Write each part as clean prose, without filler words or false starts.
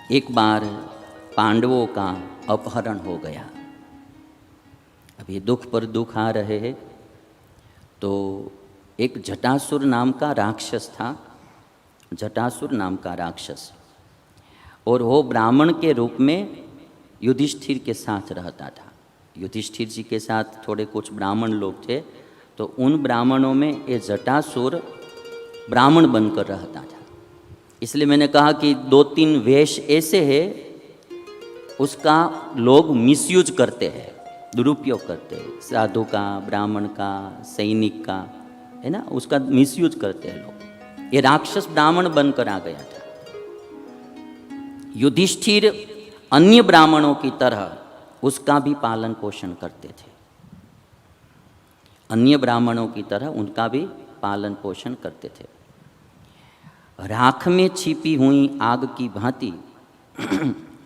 एक बार पांडवों का अपहरण हो गया। अभी दुख पर दुख आ रहे हैं। तो एक जटासुर नाम का राक्षस था, जटासुर नाम का राक्षस, और वो ब्राह्मण के रूप में युधिष्ठिर के साथ रहता था। युधिष्ठिर जी के साथ थोड़े कुछ ब्राह्मण लोग थे, तो उन ब्राह्मणों में ये जटासुर ब्राह्मण बनकर रहता था। इसलिए मैंने कहा कि दो तीन वेश ऐसे हैं उसका लोग मिसयूज करते हैं, दुरुपयोग करते हैं। साधु का, ब्राह्मण का, सैनिक का, है ना, उसका मिसयूज करते हैं लोग। ये राक्षस ब्राह्मण बनकर आ गया था। युधिष्ठिर अन्य ब्राह्मणों की तरह उसका भी पालन पोषण करते थे। अन्य ब्राह्मणों की तरह उनका भी पालन पोषण करते थे। राख में छिपी हुई आग की भांति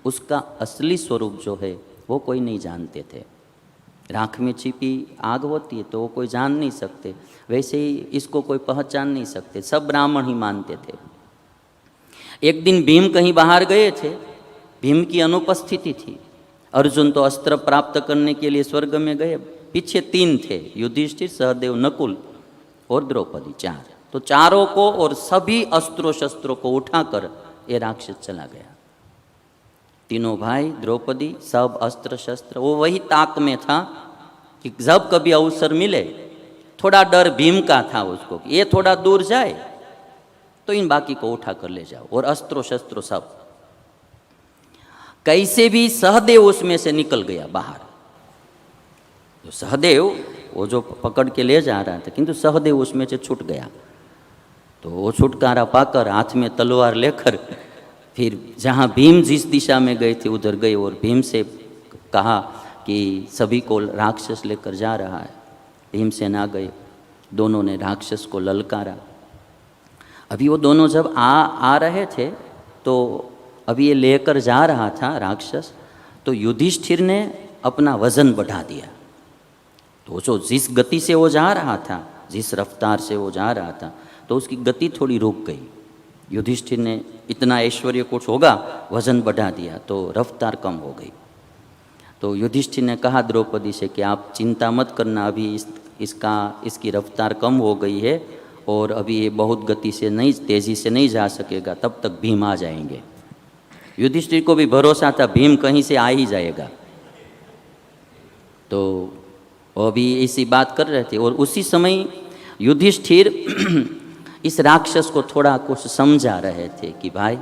उसका असली स्वरूप जो है वो कोई नहीं जानते थे। राख में छिपी आग होती है तो वो कोई जान नहीं सकते, वैसे ही इसको कोई पहचान नहीं सकते, सब ब्राह्मण ही मानते थे। एक दिन भीम कहीं बाहर गए थे, भीम की अनुपस्थिति थी। अर्जुन तो अस्त्र प्राप्त करने के लिए स्वर्ग में गए। पीछे तीन थे, युधिष्ठिर, सहदेव, नकुल और द्रौपदी, चार। तो चारों को और सभी अस्त्रों शस्त्रों को उठाकर ये राक्षस चला गया। तीनों भाई, द्रौपदी, सब अस्त्र शस्त्र, वो वही ताक में था कि जब कभी अवसर मिले। थोड़ा डर भीम का था उसको कि ये थोड़ा दूर जाए तो इन बाकी को उठा कर ले जाओ, और अस्त्रों शस्त्रों सब। कैसे भी सहदेव उसमें से निकल गया बाहर। जो सहदेव वो जो पकड़ के ले जा रहा था, किंतु सहदेव उसमें से छूट गया। तो वो छुटकारा पाकर हाथ में तलवार लेकर फिर जहाँ भीम जिस दिशा में गए थे उधर गए, और भीम से कहा कि सभी को राक्षस लेकर जा रहा है। भीमसेन आ गए, दोनों ने राक्षस को ललकारा। अभी वो दोनों जब आ रहे थे तो अभी ये लेकर जा रहा था राक्षस, तो युधिष्ठिर ने अपना वजन बढ़ा दिया। तो जो जिस गति से वो जा रहा था, जिस रफ्तार से वो जा रहा था, तो उसकी गति थोड़ी रुक गई। युधिष्ठिर ने इतना ऐश्वर्य कुछ होगा, वजन बढ़ा दिया तो रफ्तार कम हो गई। तो युधिष्ठिर ने कहा द्रौपदी से कि आप चिंता मत करना, अभी इसकी रफ्तार कम हो गई है और अभी ये बहुत गति से नहीं, तेज़ी से नहीं जा सकेगा, तब तक भीम आ जाएंगे। युधिष्ठिर को भी भरोसा था भीम कहीं से आ ही जाएगा। तो वो भी इसी बात कर रहे थे, और उसी समय युधिष्ठिर इस राक्षस को थोड़ा कुछ समझा रहे थे कि भाई,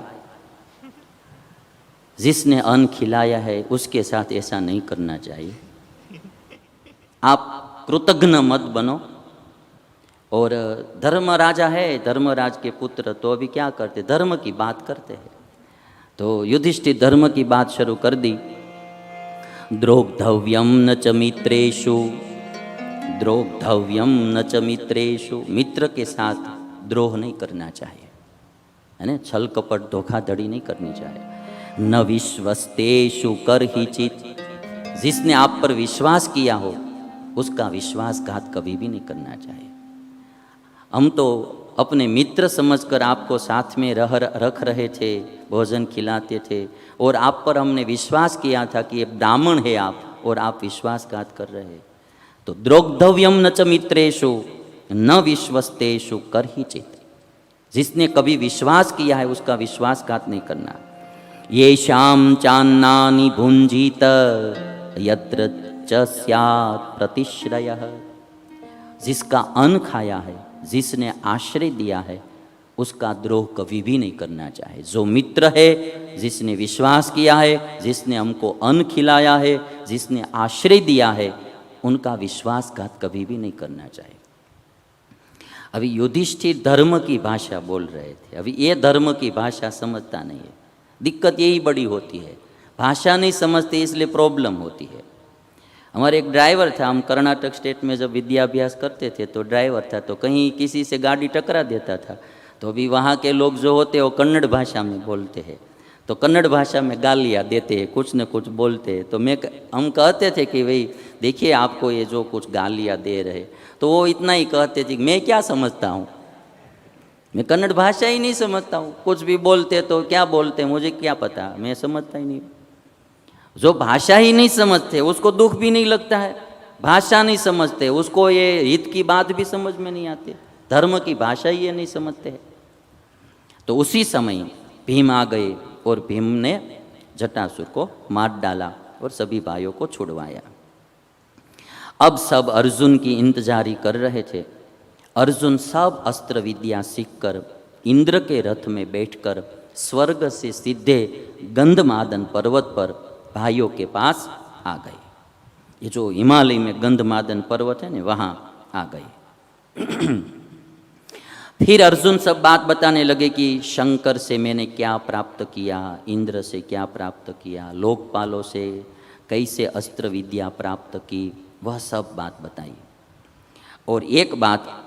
जिसने अन्न खिलाया है उसके साथ ऐसा नहीं करना चाहिए। आप कृतघ्न मत बनो। और धर्म राजा है, धर्मराज के पुत्र, तो अभी क्या करते, धर्म की बात करते हैं। तो युधिष्ठिर धर्म की बात शुरू कर दी। द्रोग्धव्यम न च मित्रेषु, द्रोग्धव्यम न च मित्रेषु, मित्र के साथ द्रोह नहीं करना चाहिए, है ना, छल कपट धोखाधड़ी नहीं करनी चाहिए। न विश्वस्तेषु करहिचित्, जिसने आप पर विश्वास किया हो उसका विश्वासघात कभी भी नहीं करना चाहिए। हम तो अपने मित्र समझकर आपको साथ में रख रहे थे, भोजन खिलाते थे, और आप पर हमने विश्वास किया था कि ये ब्राह्मण है आप, और आप विश्वासघात कर रहे। तो द्रोग्धव्यम न च मित्रेषु न विश्वस्तेषु करहिचित्, जिसने कभी विश्वास किया है उसका विश्वासघात नहीं करना। येषां चान्नानि भुञ्जीत यत्र च स्यात् प्रतिश्रयः, जिसका अन्न खाया है, जिसने आश्रय दिया है, उसका द्रोह कभी भी नहीं करना चाहिए। जो मित्र है, जिसने विश्वास किया है, जिसने हमको अन्न खिलाया है, जिसने आश्रय दिया है, उनका विश्वासघात कभी भी नहीं करना चाहिए। अभी युधिष्ठिर धर्म की भाषा बोल रहे थे, अभी ये धर्म की भाषा समझता नहीं है। दिक्कत यही बड़ी होती है, भाषा नहीं समझते इसलिए प्रॉब्लम होती है। हमारे एक ड्राइवर था, हम कर्नाटक स्टेट में जब विद्याभ्यास करते थे तो ड्राइवर था, तो कहीं किसी से गाड़ी टकरा देता था, तो अभी वहाँ के लोग जो होते हैं वो कन्नड़ भाषा में बोलते हैं, तो कन्नड़ भाषा में गालियाँ देते हैं, कुछ न कुछ बोलते हैं। तो हम कहते थे कि भाई देखिए आपको ये जो कुछ गालियाँ दे रहे, तो वो इतना ही कहते थे, मैं क्या समझता हूँ, मैं कन्नड़ भाषा ही नहीं समझता हूँ, कुछ भी बोलते तो क्या बोलते मुझे क्या पता, मैं समझता ही नहीं। जो भाषा ही नहीं समझते उसको दुख भी नहीं लगता है, भाषा नहीं समझते उसको ये हित की बात भी समझ में नहीं आती, धर्म की भाषा ही ये नहीं समझते है। तो उसी समय भीम आ गए और भीम ने जटासुर को मार डाला और सभी भाइयों को छुड़वाया। अब सब अर्जुन की इंतजारी कर रहे थे। अर्जुन सब अस्त्र विद्या सीखकर इंद्र के रथ में बैठकर स्वर्ग से सीधे गंधमादन पर्वत पर भाइयों के पास आ गए। ये जो हिमालय में गंधमादन पर्वत है ना, वहाँ आ गए। फिर अर्जुन सब बात बताने लगे कि शंकर से मैंने क्या प्राप्त किया, इंद्र से क्या प्राप्त किया, लोकपालों से कैसे अस्त्र विद्या प्राप्त की, वह सब बात बताई। और एक बात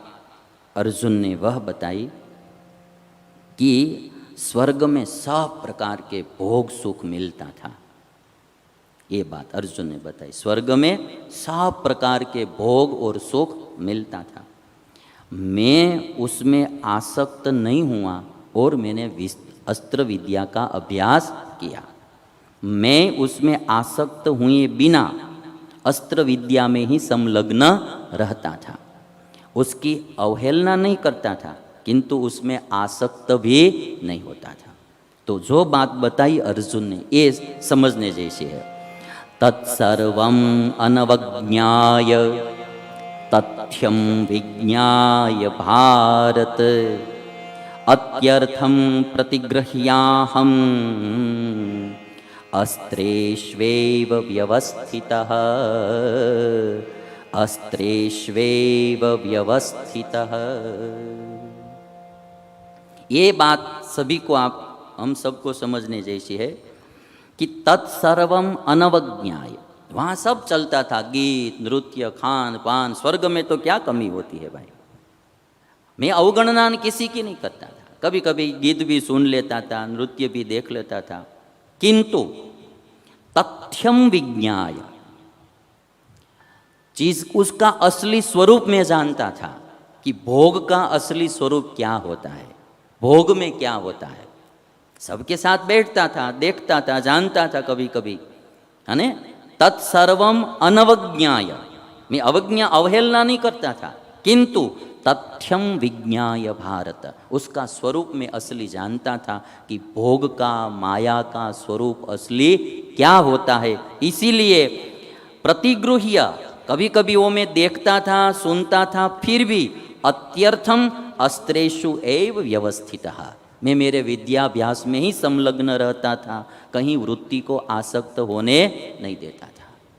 अर्जुन ने वह बताई कि स्वर्ग में सब प्रकार के भोग सुख मिलता था। ये बात अर्जुन ने बताई, स्वर्ग में सब प्रकार के भोग और सुख मिलता था। मैं उसमें आसक्त नहीं हुआ और मैंने अस्त्र विद्या का अभ्यास किया। मैं उसमें आसक्त हुए बिना अस्त्र विद्या में ही संलग्न रहता था, उसकी अवहेलना नहीं करता था, किंतु उसमें आसक्त भी नहीं होता था। तो जो बात बताई अर्जुन ने ये समझने जैसी है। तत्सर्वम अनवज्ञाय तथ्यम विज्ञाय भारत अत्यर्थम प्रतिगृह्याहम अस्त्रेष्वेव व्यवस्थितः अस्त्रेष्वेव व्यवस्थितः। ये बात सभी को हम सबको समझने जैसी है कि तत्सर्वम अनवज्ञाय, वहाँ सब चलता था, गीत नृत्य खान पान, स्वर्ग में तो क्या कमी होती है भाई। मैं अवगणना किसी की नहीं करता था, कभी कभी गीत भी सुन लेता था, नृत्य भी देख लेता था, किंतु तथ्यम विज्ञाय, चीज उसका असली स्वरूप में जानता था कि भोग का असली स्वरूप क्या होता है, भोग में क्या होता है। सबके साथ बैठता था, देखता था, जानता था कभी कभी, है ना। तत्सर्वम अनवज्ञाय, मैं अवहेलना नहीं करता था, किंतु तथ्यम विज्ञाय भारत, उसका स्वरूप में असली जानता था कि भोग का माया का स्वरूप असली क्या होता है। इसीलिए प्रतिगृह्य, कभी कभी वो मैं देखता था, सुनता था, फिर भी अत्यर्थम अस्त्रेषु एव व्यवस्थितः, मैं मेरे विद्याभ्यास में ही संलग्न रहता था, कहीं वृत्ति को आसक्त होने नहीं देता था।